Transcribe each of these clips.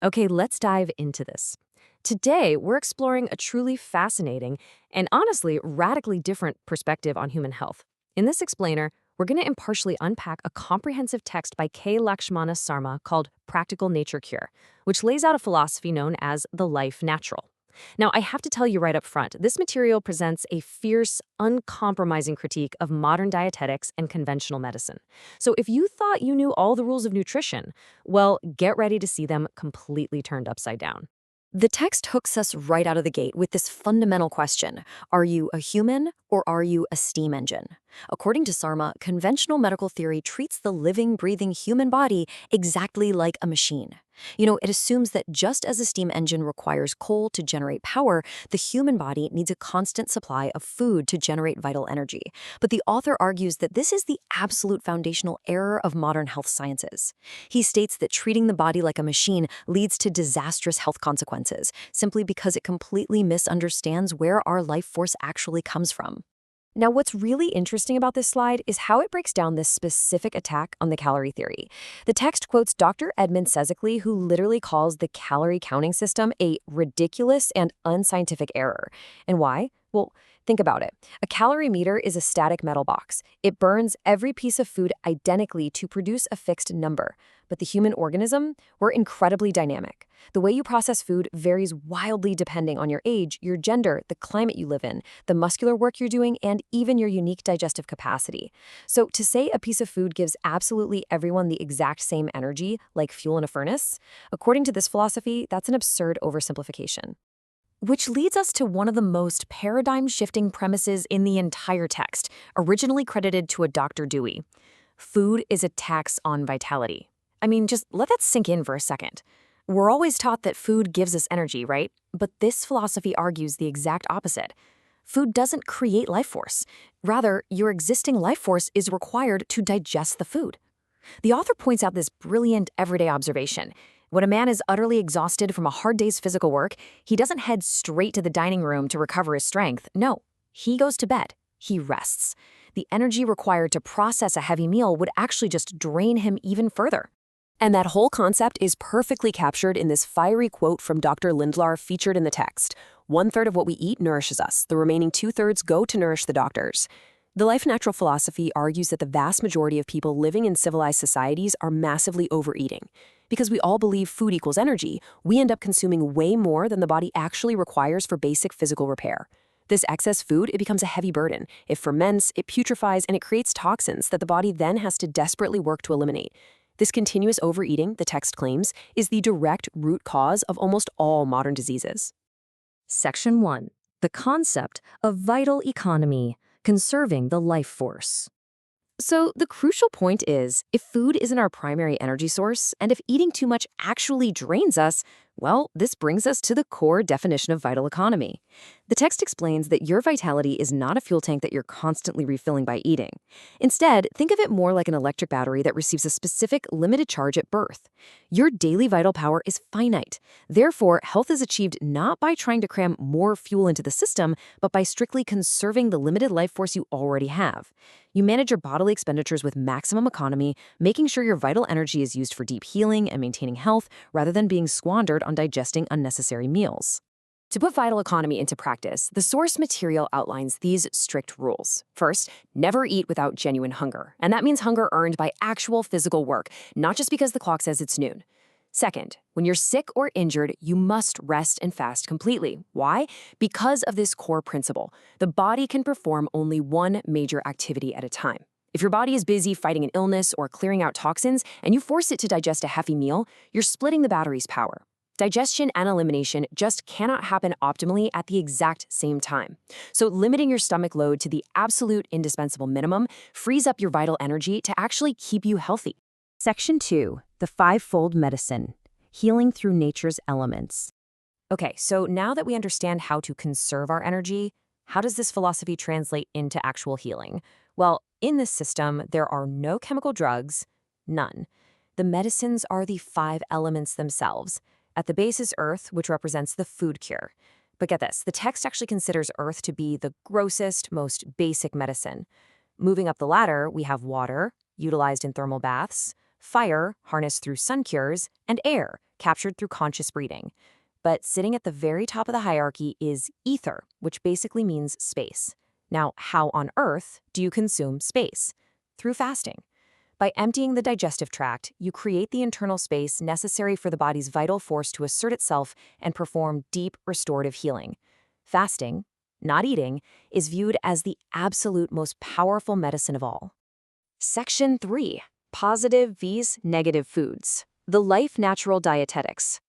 Okay, let's dive into this. Today, we're exploring a truly fascinating and honestly radically different perspective on human health. In this explainer, we're going to impartially unpack a comprehensive text by K. Lakshmana Sarma called Practical Nature Cure, which lays out a philosophy known as the life natural. Now, I have to tell you right up front, this material presents a fierce, uncompromising critique of modern dietetics and conventional medicine. So if you thought you knew all the rules of nutrition, well, get ready to see them completely turned upside down. The text hooks us right out of the gate with this fundamental question: are you a human or are you a steam engine? According to Sarma, conventional medical theory treats the living, breathing human body exactly like a machine. It assumes that just as a steam engine requires coal to generate power, the human body needs a constant supply of food to generate vital energy. But the author argues that this is the absolute foundational error of modern health sciences. He states that treating the body like a machine leads to disastrous health consequences, simply because it completely misunderstands where our life force actually comes from. Now, what's really interesting about this slide is how it breaks down this specific attack on the calorie theory. The text quotes Dr. Edmund Sezekli, who literally calls the calorie counting system a ridiculous and unscientific error. And why? Well, think about it. A calorie meter is a static metal box. It burns every piece of food identically to produce a fixed number. But the human organism, we're incredibly dynamic. The way you process food varies wildly depending on your age, your gender, the climate you live in, the muscular work you're doing, and even your unique digestive capacity. So to say a piece of food gives absolutely everyone the exact same energy, like fuel in a furnace, according to this philosophy, that's an absurd oversimplification. Which leads us to one of the most paradigm-shifting premises in the entire text, originally credited to a Dr. Dewey. Food is a tax on vitality. I mean, just let that sink in for a second. We're always taught that food gives us energy, right? But this philosophy argues the exact opposite. Food doesn't create life force. Rather, your existing life force is required to digest the food. The author points out this brilliant everyday observation. When a man is utterly exhausted from a hard day's physical work, he doesn't head straight to the dining room to recover his strength. No, he goes to bed. He rests. The energy required to process a heavy meal would actually just drain him even further. And that whole concept is perfectly captured in this fiery quote from Dr. Lindlar featured in the text. 1/3 of what we eat nourishes us. The remaining 2/3 go to nourish the doctors. The life natural philosophy argues that the vast majority of people living in civilized societies are massively overeating. Because we all believe food equals energy, we end up consuming way more than the body actually requires for basic physical repair. This excess food, it becomes a heavy burden. It ferments, it putrefies, and it creates toxins that the body then has to desperately work to eliminate. This continuous overeating, the text claims, is the direct root cause of almost all modern diseases. Section 1. The concept of vital economy, conserving the life force. So the crucial point is, if food isn't our primary energy source, and if eating too much actually drains us, well, this brings us to the core definition of vital economy. The text explains that your vitality is not a fuel tank that you're constantly refilling by eating. Instead, think of it more like an electric battery that receives a specific limited charge at birth. Your daily vital power is finite. Therefore, health is achieved not by trying to cram more fuel into the system, but by strictly conserving the limited life force you already have. You manage your bodily expenditures with maximum economy, making sure your vital energy is used for deep healing and maintaining health rather than being squandered on digesting unnecessary meals. To put vital economy into practice, the source material outlines these strict rules. First, never eat without genuine hunger, and that means hunger earned by actual physical work, not just because the clock says it's noon. Second, when you're sick or injured, you must rest and fast completely. Why? Because of this core principle. The body can perform only one major activity at a time. If your body is busy fighting an illness or clearing out toxins, and you force it to digest a hefty meal, you're splitting the battery's power. Digestion and elimination just cannot happen optimally at the exact same time. So limiting your stomach load to the absolute indispensable minimum frees up your vital energy to actually keep you healthy. Section 2. The Fivefold Medicine, Healing Through Nature's Elements. Okay, so now that we understand how to conserve our energy, how does this philosophy translate into actual healing? Well, in this system, there are no chemical drugs, none. The medicines are the 5 elements themselves. At the base is earth, which represents the food cure. But get this, the text actually considers earth to be the grossest, most basic medicine. Moving up the ladder, we have water, utilized in thermal baths, fire, harnessed through sun cures, and air, captured through conscious breathing. But sitting at the very top of the hierarchy is ether, which basically means space. Now, how on earth do you consume space? Through fasting. By emptying the digestive tract, you create the internal space necessary for the body's vital force to assert itself and perform deep restorative healing. Fasting, not eating, is viewed as the absolute most powerful medicine of all. Section 3. Positive vs. Negative foods. The Life Natural Dietetics.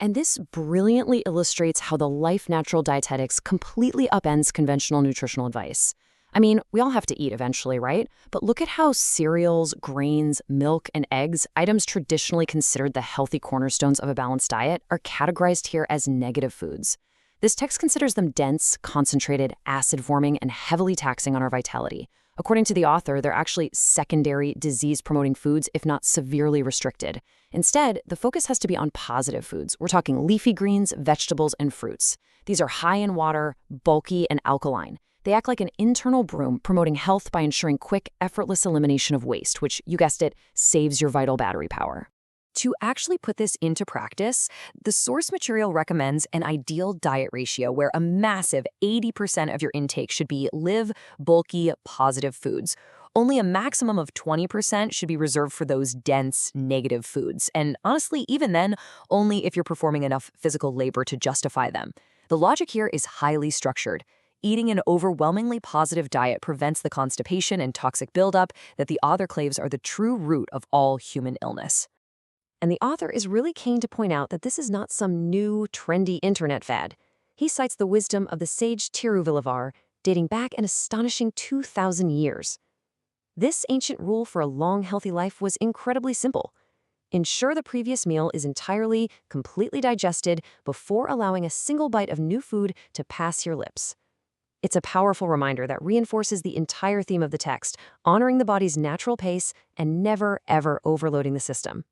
And this brilliantly illustrates how the Life Natural Dietetics completely upends conventional nutritional advice. I mean, we all have to eat eventually, right? But look at how cereals, grains, milk, and eggs, items traditionally considered the healthy cornerstones of a balanced diet, are categorized here as negative foods. This text considers them dense, concentrated, acid-forming, and heavily taxing on our vitality. According to the author, they're actually secondary, disease-promoting foods if not severely restricted. Instead, the focus has to be on positive foods. We're talking leafy greens, vegetables, and fruits. These are high in water, bulky, and alkaline. They act like an internal broom, promoting health by ensuring quick, effortless elimination of waste, which, you guessed it, saves your vital battery power. To actually put this into practice, the source material recommends an ideal diet ratio where a massive 80% of your intake should be live, bulky, positive foods. Only a maximum of 20% should be reserved for those dense, negative foods. And honestly, even then, only if you're performing enough physical labor to justify them. The logic here is highly structured. Eating an overwhelmingly positive diet prevents the constipation and toxic buildup that the author claims are the true root of all human illness. And the author is really keen to point out that this is not some new, trendy internet fad. He cites the wisdom of the sage Tiruvallur, dating back an astonishing 2,000 years. This ancient rule for a long, healthy life was incredibly simple. Ensure the previous meal is entirely, completely digested before allowing a single bite of new food to pass your lips. It's a powerful reminder that reinforces the entire theme of the text, honoring the body's natural pace and never, ever overloading the system.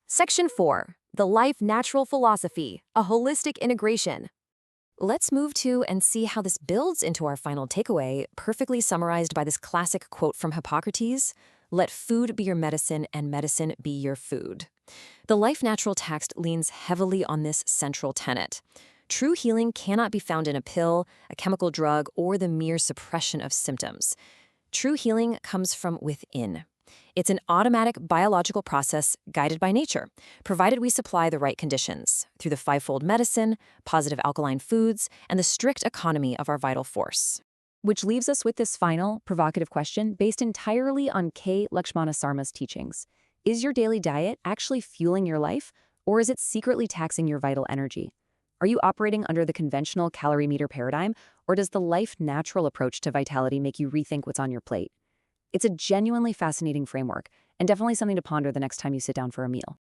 Section 4. The Life Natural Philosophy, a Holistic Integration. Let's move to and see how this builds into our final takeaway, perfectly summarized by this classic quote from Hippocrates: "Let food be your medicine and medicine be your food." The Life Natural text leans heavily on this central tenet. True healing cannot be found in a pill, a chemical drug, or the mere suppression of symptoms. True healing comes from within. It's an automatic biological process guided by nature, provided we supply the right conditions through the fivefold medicine, positive alkaline foods, and the strict economy of our vital force. Which leaves us with this final, provocative question based entirely on K. Lakshmana Sarma's teachings. Is your daily diet actually fueling your life, or is it secretly taxing your vital energy? Are you operating under the conventional calorie meter paradigm, or does the Life Natural approach to vitality make you rethink what's on your plate? It's a genuinely fascinating framework, and definitely something to ponder the next time you sit down for a meal.